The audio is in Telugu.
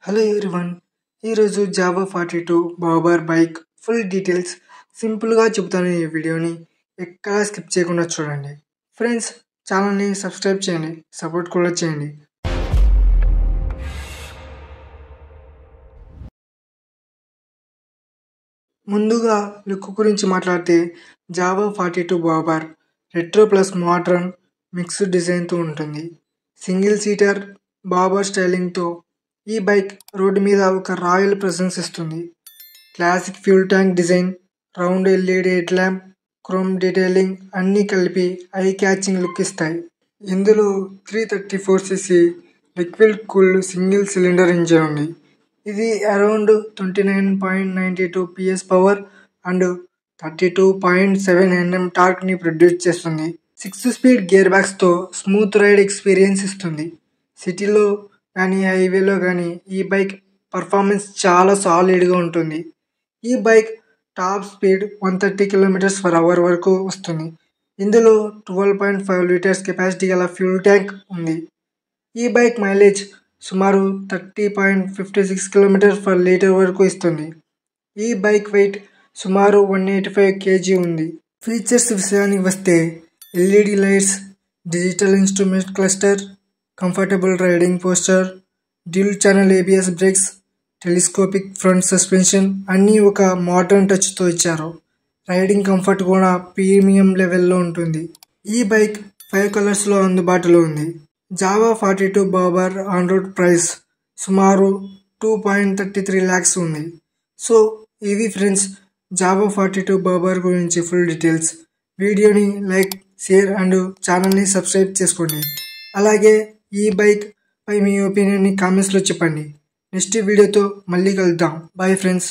హలో ఎవ్రీవన్, ఈరోజు Jawa 42 bobber bike full details సింపుల్గా చెబుతాను. ఈ వీడియోని ఎక్కడా స్కిప్ చేయకుండా చూడండి. ఫ్రెండ్స్, ఛానల్ని సబ్స్క్రైబ్ చేయండి, సపోర్ట్ కూడా చేయండి. ముందుగా లుక్ గురించి మాట్లాడితే Jawa 42 bobber retro plus modern mixed డిజైన్తో ఉంటుంది. సింగిల్ సీటర్ బాబర్ స్టైలింగ్తో ఈ బైక్ రోడ్డు మీద ఒక రాయల్ ప్రెజెన్స్ ఇస్తుంది. Classic fuel tank design, round LED head lamp, chrome detailing అన్నీ కలిపి ఐ క్యాచింగ్ లుక్ ఇస్తాయి. ఇందులో 334cc liquid cooled single cylinder engine ఉంది. ఇది around 29.92 PS power and 32.7 Nm టార్క్ని ప్రొడ్యూస్ చేస్తుంది. 6 స్పీడ్ గేర్ బ్యాగ్స్తో స్మూత్ రైడ్ ఎక్స్పీరియన్స్ ఇస్తుంది. సిటీలో కానీ హైవేలో కానీ ఈ బైక్ పర్ఫార్మెన్స్ చాలా సాలిడ్గా ఉంటుంది. ఈ బైక్ టాప్ స్పీడ్ 130 km/h వరకు వస్తుంది. ఇందులో 12.5 లీటర్స్ కెపాసిటీ గల ఫ్యూల్ ట్యాంక్ ఉంది. ఈ బైక్ మైలేజ్ సుమారు 30.56 km/L వరకు ఇస్తుంది. ఈ బైక్ వెయిట్ సుమారు 185 kg ఉంది. ఫీచర్స్ విషయానికి వస్తే LED lights, digital instrument cluster, comfortable riding posture, dual channel ABS brakes, telescopic front suspension అన్నీ ఒక మోడర్న్ టచ్తో ఇచ్చారు. రైడింగ్ కంఫర్ట్ కూడా ప్రీమియం లెవెల్లో ఉంటుంది. ఈ బైక్ 5 కలర్స్లో అందుబాటులో ఉంది. Jawa 42 bobber on road price సుమారు 2.33 lakhs ఉంది. సో ఇవి ఫ్రెండ్స్ జావా 42 బాబర్ గురించి ఫుల్ డీటెయిల్స్. వీడియోని లైక్, షేర్ అండ్ ఛానల్ని సబ్స్క్రైబ్ చేసుకోండి. అలాగే ఈ బైక్ పై మీ ఒపీనియన్ని కామెంట్స్లో చెప్పండి. నెక్స్ట్ వీడియోతో మళ్ళీ కలుద్దాం. Bye friends.